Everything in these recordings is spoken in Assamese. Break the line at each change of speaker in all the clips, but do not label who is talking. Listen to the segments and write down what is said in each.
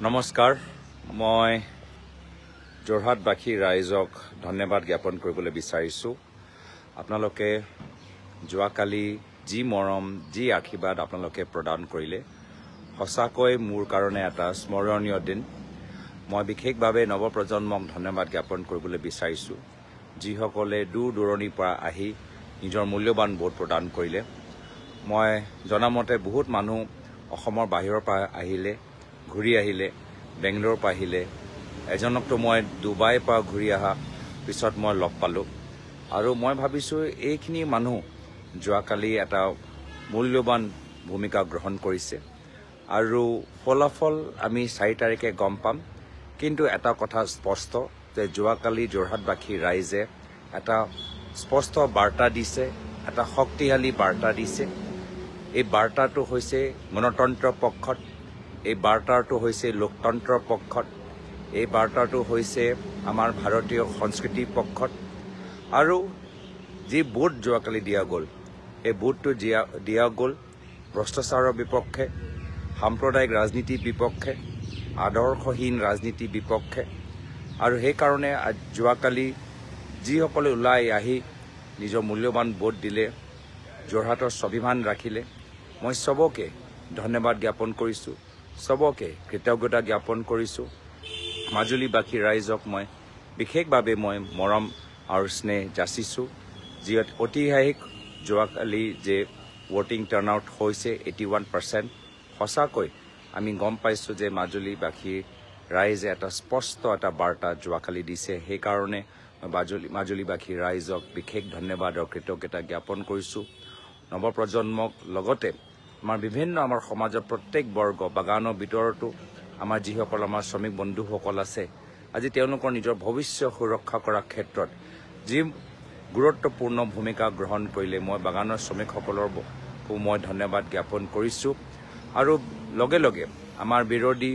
নমস্কাৰ মই যোৰহাটবাসী ৰাইজক ধন্যবাদ জ্ঞাপন কৰিবলৈ বিচাৰিছোঁ আপোনালোকে যোৱাকালি যি মৰম যি আশীৰ্বাদ আপোনালোকে প্ৰদান কৰিলে সঁচাকৈ মোৰ কাৰণে এটা স্মৰণীয় দিন মই বিশেষভাৱে নৱপ্ৰজন্মক ধন্যবাদ জ্ঞাপন কৰিবলৈ বিচাৰিছোঁ যিসকলে দূৰ দূৰণিৰ পৰা আহি নিজৰ মূল্যৱান ভোট প্ৰদান কৰিলে মই জনামতে বহুত মানুহ অসমৰ বাহিৰৰ পৰা আহিলে ঘূৰি আহিলে বেংগলোৰৰ পৰা আহিলে এজনকতো মই ডুবাইৰ পৰা ঘূৰি অহা পিছত মই লগ পালোঁ আৰু মই ভাবিছোঁ এইখিনি মানুহ যোৱাকালি এটা মূল্যৱান ভূমিকা গ্ৰহণ কৰিছে আৰু ফলাফল আমি 4 তাৰিখে গম পাম কিন্তু এটা কথা স্পষ্ট যে যোৱাকালি যোৰহাটবাসী ৰাইজে এটা স্পষ্ট বাৰ্তা দিছে এটা শক্তিশালী বাৰ্তা দিছে এই বাৰ্তাটো হৈছে গণতন্ত্ৰ পক্ষত এই বাৰ্তাটো হৈছে লোকতন্ত্ৰৰ পক্ষত এই বাৰ্তাটো হৈছে আমাৰ ভাৰতীয় সংস্কৃতিৰ পক্ষত আৰু যি ভোট যোৱাকালি দিয়া গ'ল এই ভোটটো দিয়া গ'ল ভ্ৰষ্টাচাৰৰ বিপক্ষে সাম্প্ৰদায়িক ৰাজনীতিৰ বিপক্ষে আদৰ্শহীন ৰাজনীতিৰ বিপক্ষে আৰু সেইকাৰণে যোৱাকালি যিসকলে ওলাই আহি নিজৰ মূল্যৱান ভোট দিলে যোৰহাটৰ স্বাভিমান ৰাখিলে মই সবকে ধন্যবাদ জ্ঞাপন কৰিছোঁ সবকে কৃতজ্ঞতা জ্ঞাপন কৰিছোঁ মাজুলীবাসী ৰাইজক মই বিশেষভাৱে মই মৰম আৰু স্নেহ যাচিছোঁ যি ঐতিহাসিক যোৱাকালি যে ভোটিং টাৰ্ণআউট হৈছে 81% সঁচাকৈ আমি গম পাইছোঁ যে মাজুলীবাসী ৰাইজে এটা স্পষ্ট এটা বাৰ্তা যোৱাকালি দিছে সেইকাৰণে মাজুলীবাসী ৰাইজক বিশেষ ধন্যবাদ আৰু কৃতজ্ঞতা জ্ঞাপন কৰিছোঁ নৱপ্ৰজন্মক লগতে আমাৰ বিভিন্ন আমাৰ সমাজৰ প্ৰত্যেক বৰ্গ বাগানৰ ভিতৰতো আমাৰ যিসকল আমাৰ শ্ৰমিক বন্ধুসকল আছে আজি তেওঁলোকৰ নিজৰ ভৱিষ্যত সুৰক্ষা কৰাৰ ক্ষেত্ৰত যি গুৰুত্বপূৰ্ণ ভূমিকা গ্ৰহণ কৰিলে মই বাগানৰ শ্ৰমিকসকলকো মই ধন্যবাদ জ্ঞাপন কৰিছোঁ আৰু লগে লগে আমাৰ বিৰোধী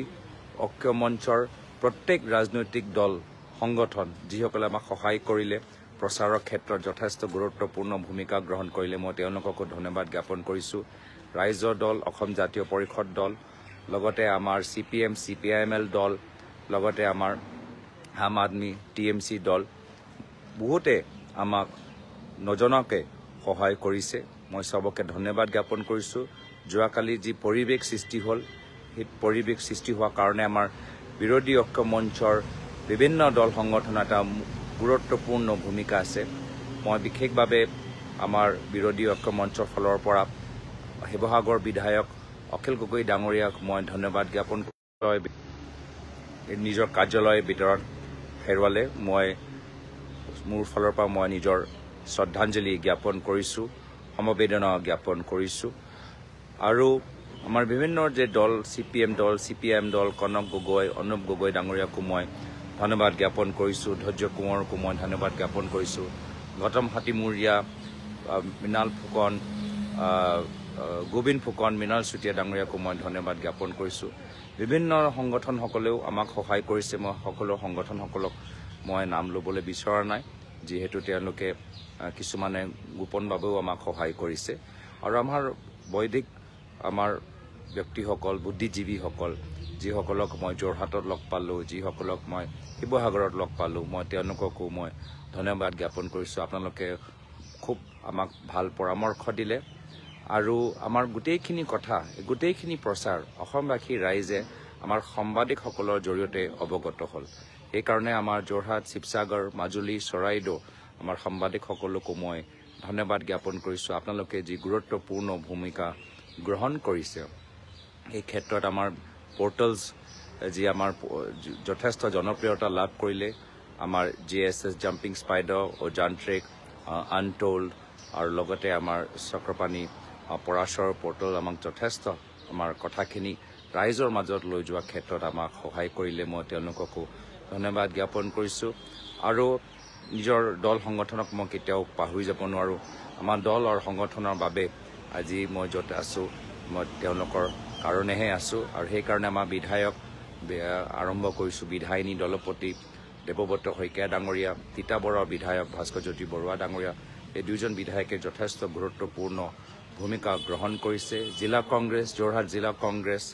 ঐক্য মঞ্চৰ প্ৰত্যেক ৰাজনৈতিক দল সংগঠন যিসকলে আমাক সহায় কৰিলে প্ৰচাৰৰ ক্ষেত্ৰত যথেষ্ট গুৰুত্বপূৰ্ণ ভূমিকা গ্ৰহণ কৰিলে মই তেওঁলোককো ধন্যবাদ জ্ঞাপন কৰিছোঁ ৰাইজৰ দল অসম জাতীয় পৰিষদ দল লগতে আমাৰ CPM CPIML দল লগতে আমাৰ আম আদমি TMC দল বহুতে আমাক নজনাকে সহায় কৰিছে মই সবকে ধন্যবাদ জ্ঞাপন কৰিছোঁ যোৱাকালি যি পৰিৱেশ সৃষ্টি হ'ল সেই পৰিৱেশ সৃষ্টি হোৱাৰ কাৰণে আমাৰ বিৰোধী ঐক্য মঞ্চৰ বিভিন্ন দল সংগঠন এটা গুৰুত্বপূৰ্ণ ভূমিকা আছে মই বিশেষভাৱে আমাৰ বিৰোধী ঐক্য মঞ্চৰ ফালৰ পৰা শিৱসাগৰ বিধায়ক অখিল গগৈ ডাঙৰীয়াক মই ধন্যবাদ জ্ঞাপন নিজৰ কাৰ্যালয়ৰ ভিতৰত হেৰুৱালে মই মোৰ ফালৰ পৰা মই নিজৰ শ্ৰদ্ধাঞ্জলি জ্ঞাপন কৰিছোঁ সমবেদনা জ্ঞাপন কৰিছোঁ আৰু আমাৰ বিভিন্ন যে দল CPM দল CPIM দল কনক গগৈ অনুপ গগৈ ডাঙৰীয়াকো মই ধন্যবাদ জ্ঞাপন কৰিছোঁ ধৈৰ্য কোঁৱৰকো মই ধন্যবাদ জ্ঞাপন কৰিছোঁ গৌতম হাতীমূৰীয়া মৃণাল ফুকন গোবিন্দ ফুকন মৃণাল চুতীয়া ডাঙৰীয়াকো মই ধন্যবাদ জ্ঞাপন কৰিছোঁ বিভিন্ন সংগঠনসকলেও আমাক সহায় কৰিছে মই সকলো সংগঠনসকলক মই নাম ল'বলৈ বিচৰা নাই যিহেতু তেওঁলোকে কিছুমানে গোপনভাৱেও আমাক সহায় কৰিছে আৰু আমাৰ বৈদিক আমাৰ ব্যক্তিসকল বুদ্ধিজীৱীসকল যিসকলক মই যোৰহাটত লগ পালোঁ যিসকলক মই শিৱসাগৰত লগ পালোঁ মই তেওঁলোককো মই ধন্যবাদ জ্ঞাপন কৰিছোঁ আপোনালোকে খুব আমাক ভাল পৰামৰ্শ দিলে আৰু আমাৰ গোটেইখিনি কথা গোটেইখিনি প্ৰচাৰ অসমবাসী ৰাইজে আমাৰ সাংবাদিকসকলৰ জৰিয়তে অৱগত হ'ল সেইকাৰণে আমাৰ যোৰহাট শিৱসাগৰ মাজুলী চৰাইদেউ আমাৰ সাংবাদিকসকলকো মই ধন্যবাদ জ্ঞাপন কৰিছোঁ আপোনালোকে যি গুৰুত্বপূৰ্ণ ভূমিকা গ্ৰহণ কৰিছে এই ক্ষেত্ৰত আমাৰ পৰ্টেলছ যি আমাৰ যথেষ্ট জনপ্ৰিয়তা লাভ কৰিলে আমাৰ GSS জাম্পিং স্পাইডাৰ অজান্ত্ৰিক আনটোল্ড আৰু লগতে আমাৰ চক্ৰপাণী পৰাশৰ পৰ্টেল আমাক যথেষ্ট আমাৰ কথাখিনি ৰাইজৰ মাজত লৈ যোৱাৰ ক্ষেত্ৰত আমাক সহায় কৰিলে মই তেওঁলোককো ধন্যবাদ জ্ঞাপন কৰিছোঁ আৰু নিজৰ দল সংগঠনক মই কেতিয়াও পাহৰি যাব নোৱাৰোঁ আমাৰ দল আৰু সংগঠনৰ বাবে আজি মই য'ত আছোঁ মই তেওঁলোকৰ কাৰণেহে আছোঁ আৰু সেইকাৰণে আমাৰ বিধায়ক আৰম্ভ কৰিছোঁ বিধায়িনী দলপতি দেৱব্ৰত শইকীয়া ডাঙৰীয়া তিতাবৰৰ বিধায়ক ভাস্কৰজ্যোতি বৰুৱা ডাঙৰীয়া এই দুজন বিধায়কে যথেষ্ট গুৰুত্বপূৰ্ণ ভূমিকা গ্ৰহণ কৰিছে জিলা কংগ্ৰেছ যোৰহাট জিলা কংগ্ৰেছ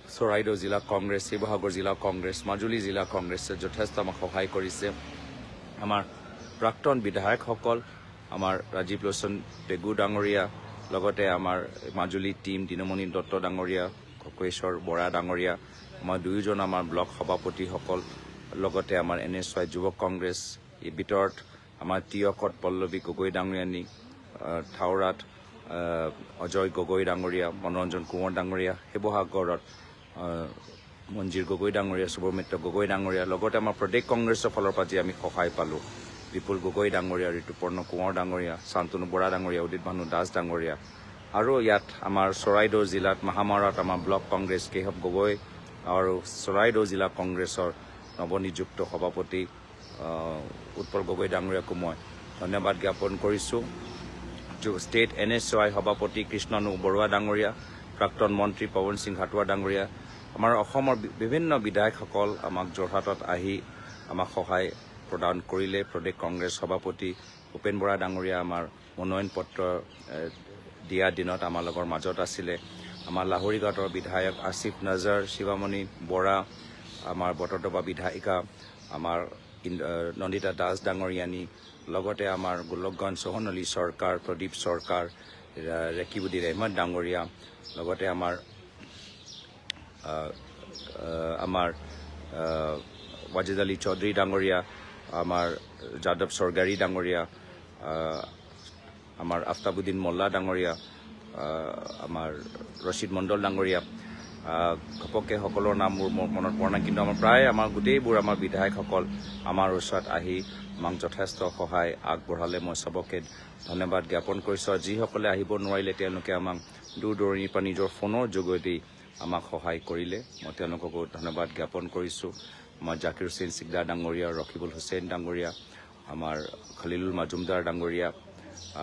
চৰাইদেউ জিলা কংগ্ৰেছ, শিৱসাগৰ জিলা কংগ্ৰেছ, মাজুলী জিলা কংগ্ৰেছে যথেষ্ট আমাক সহায় কৰিছে। আমাৰ প্ৰাক্তন বিধায়কসকল, আমাৰ ৰাজীৱ লোচন পেগু ডাঙৰীয়া, লগতে আমাৰ মাজুলী টীম দিনমণি দত্ত ডাঙৰীয়া, ককেশ্বৰ বৰা ডাঙৰীয়া, আমাৰ দুয়োজন আমাৰ ব্লক সভাপতিসকল, লগতে আমাৰ NSY যুৱ কংগ্ৰেছ, এই ভিতৰত আমাৰ টিয়কত পল্লৱী গগৈ ডাঙৰীয়ানী, থাওৰাত অজয় গগৈ ডাঙৰীয়া, মনোৰঞ্জন কোঁৱৰ ডাঙৰীয়া, শিৱসাগৰত মঞ্জিৰ গগৈ ডাঙৰীয়া, সুব্ৰমিত্ৰ গগৈ ডাঙৰীয়া, লগতে আমাৰ প্ৰদেশ কংগ্ৰেছৰ ফালৰ পৰা যি আমি সহায় পালোঁ, বিপুল গগৈ ডাঙৰীয়া, ঋতুপৰ্ণ কোঁৱৰ ডাঙৰীয়া, শান্তনু বৰা ডাঙৰীয়া, উদিত ভানু দাস ডাঙৰীয়া, আৰু ইয়াত আমাৰ চৰাইদেউ জিলাত মাহামাৰাত আমাৰ ব্লক কংগ্ৰেছ কেশৱ গগৈ আৰু চৰাইদেউ জিলা কংগ্ৰেছৰ নৱনিযুক্ত সভাপতি উৎপল গগৈ ডাঙৰীয়াকো মই ধন্যবাদ জ্ঞাপন কৰিছোঁ। ষ্টেট NSY সভাপতি কৃষ্ণনু বৰুৱা ডাঙৰীয়া, প্ৰাক্তন মন্ত্ৰী পৱন সিং হাটোৱা ডাঙৰীয়া, আমাৰ অসমৰ বিভিন্ন বিধায়কসকল আমাক যোৰহাটত আহি আমাক সহায় প্ৰদান কৰিলে। প্ৰদেশ কংগ্ৰেছ সভাপতি ভূপেন বৰা ডাঙৰীয়া আমাৰ মনোনয়ন পত্ৰ দিয়া দিনত আমাৰ লগৰ মাজত আছিলে। আমাৰ লাহৰীঘাটৰ বিধায়ক আসিফ নজৰ, শিৱামণি বৰা, আমাৰ বটদ্ৰৱা বিধায়িকা আমাৰ নন্দিতা দাস ডাঙৰীয়ানী, লগতে আমাৰ গোলকগঞ্জ সোহন আলী চৰকাৰ, প্ৰদীপ চৰকাৰ, ৰেকিবুদ্দিন আহমেদ ডাঙৰীয়া, লগতে আমাৰ ৱাজিদ আলী চৌধুৰী ডাঙৰীয়া, আমাৰ যাদৱ চৰগাৰী ডাঙৰীয়া, আমাৰ আফতাবুদ্দিন মোল্লা ডাঙৰীয়া, আমাৰ ৰচিদ মণ্ডল ডাঙৰীয়া, ঘপককৈ সকলৰ নাম মোৰ মনত পৰা নাই, কিন্তু আমাৰ প্ৰায় আমাৰ গোটেইবোৰ আমাৰ বিধায়কসকল আমাৰ ওচৰত আহি আমাক যথেষ্ট সহায় আগবঢ়ালে। মই চবকে ধন্যবাদ জ্ঞাপন কৰিছোঁ। আৰু যিসকলে আহিব নোৱাৰিলে তেওঁলোকে আমাক দূৰ দূৰণিৰ পৰা নিজৰ ফোনৰ যোগেদি আমাক সহায় কৰিলে, মই তেওঁলোককো ধন্যবাদ জ্ঞাপন কৰিছোঁ। আমাৰ জাকিৰ হুছেইন চিকদাৰ ডাঙৰীয়া, ৰকিবুল হুছেইন ডাঙৰীয়া, আমাৰ খলিলুল মাজুমদাৰ ডাঙৰীয়া,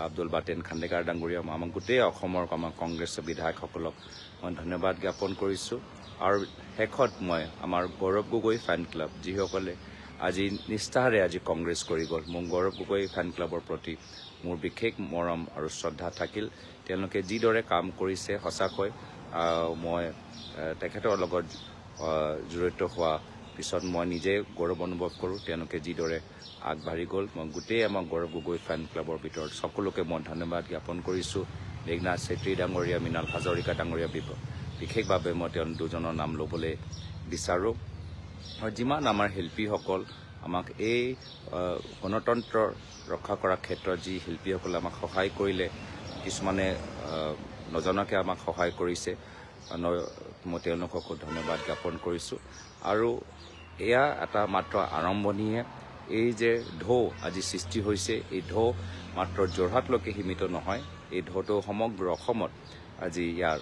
আব্দুল বাটেন খান্দেকাৰ ডাঙৰীয়া, আমাক গোটেই অসমৰ আমাৰ কংগ্ৰেছৰ বিধায়কসকলক মই ধন্যবাদ জ্ঞাপন কৰিছোঁ। আৰু শেষত মই আমাৰ গৌৰৱ গগৈ ফেন ক্লাব, যিসকলে আজি নিষ্ঠাৰে আজি কংগ্ৰেছ কৰি গ'ল, মোৰ গৌৰৱ গগৈ ফেন ক্লাবৰ প্ৰতি মোৰ বিশেষ মৰম আৰু শ্ৰদ্ধা থাকিল। তেওঁলোকে যিদৰে কাম কৰিছে, সঁচাকৈ মই তেখেতৰ লগত জড়িত হোৱা পিছত মই নিজে গৌৰৱ অনুভৱ কৰোঁ। তেওঁলোকে যিদৰে আগবাঢ়ি গ'ল, মই গোটেই আমাৰ গৌৰৱ গগৈ ফেন ক্লাবৰ ভিতৰত সকলোকে মই ধন্যবাদ জ্ঞাপন কৰিছোঁ। মেঘনাথ চেত্ৰী ডাঙৰীয়া, মৃণাল হাজৰিকা ডাঙৰীয়া, বিশেষভাৱে মই তেওঁ দুজনৰ নাম ল'বলৈ বিচাৰোঁ। আৰু যিমান আমাৰ শিল্পীসকল আমাক এই গণতন্ত্ৰ ৰক্ষা কৰাৰ ক্ষেত্ৰত যি শিল্পীসকলে আমাক সহায় কৰিলে, কিছুমানে নজনাকৈ আমাক সহায় কৰিছে, মই তেওঁলোককো ধন্যবাদ জ্ঞাপন কৰিছোঁ। আৰু এয়া এটা মাত্ৰ আৰম্ভণিহে। এই যে ঢৌ আজি সৃষ্টি হৈছে, এই ঢৌ মাত্ৰ যোৰহাটলৈকে সীমিত নহয়, এই ঢৌটো সমগ্ৰ অসমত আজি ইয়াৰ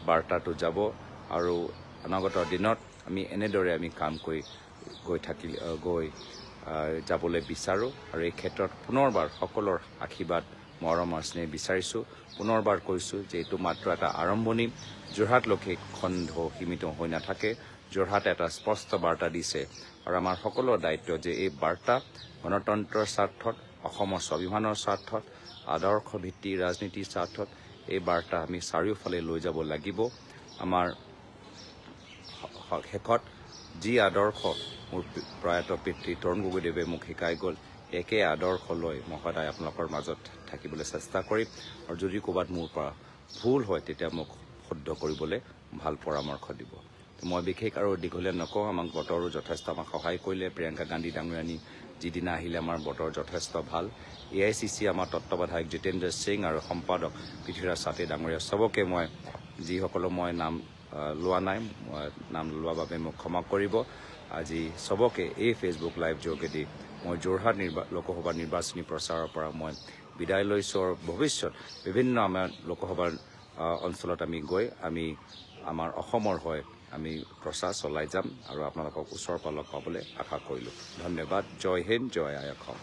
বাৰ্তাটো যাব। আৰু অনাগত দিনত আমি এনেদৰে আমি কাম কৰি গৈ যাবলৈ বিচাৰোঁ। আৰু এই ক্ষেত্ৰত পুনৰবাৰ সকলৰ আশীৰ্বাদ, মৰম আৰু স্নেহ বিচাৰিছোঁ। পুনৰবাৰ কৈছোঁ যে এইটো মাত্ৰ এটা আৰম্ভণি, যোৰহাটলৈকে খণ্ড সীমিত হৈ নাথাকে। যোৰহাটে এটা স্পষ্ট বাৰ্তা দিছে, আৰু আমাৰ সকলোৰে দায়িত্ব যে এই বাৰ্তা গণতন্ত্ৰৰ স্বাৰ্থত, অসমৰ স্বাভিমানৰ স্বাৰ্থত, আদৰ্শ ভিত্তি ৰাজনীতিৰ স্বাৰ্থত এই বাৰ্তা আমি চাৰিওফালে লৈ যাব লাগিব। আমাৰ শেষত যি আদৰ্শ মোৰ প্ৰয়াত পিতৃ তৰুণ গগৈদেৱে মোক শিকাই গ'ল, একে আদৰ্শ লৈ মই সদায় আপোনালোকৰ মাজত থাকিবলৈ চেষ্টা কৰিম। আৰু যদি ক'ৰবাত মোৰ পৰা ভুল হয় তেতিয়া মোক শুদ্ধ কৰিবলৈ ভাল পৰামৰ্শ দিব। মই বিশেষ আৰু দীঘলীয়া নকওঁ। আমাক বতৰো যথেষ্ট আমাক সহায় কৰিলে। প্ৰিয়ংকা গান্ধী ডাঙৰীয়ানী যিদিনা আহিলে আমাৰ বতৰ যথেষ্ট ভাল। AICC আমাৰ তত্ত্বাৱধায়ক জিতেন্দ্ৰ সিং আৰু সম্পাদক পৃথ্বীৰাজ চাটে ডাঙৰীয়া, চবকে মই যিসকলৰ মই নাম লোৱা নাই, নাম লোৱাৰ বাবে মোক ক্ষমা কৰিব। আজি চবকে এই ফেচবুক লাইভ যোগেদি মই যোৰহাট লোকসভা নিৰ্বাচনী প্ৰচাৰৰ পৰা মই বিদায় লৈছোঁ। আৰু ভৱিষ্যত বিভিন্ন আমাৰ লোকসভাৰ অঞ্চলত আমি গৈ আমাৰ অসমৰ হৈ আমি প্ৰচাৰ চলাই যাম, আৰু আপোনালোকক ওচৰৰ পৰা লগ পাবলৈ আশা কৰিলোঁ। ধন্যবাদ। জয় হিন্দ, জয় আই অসম।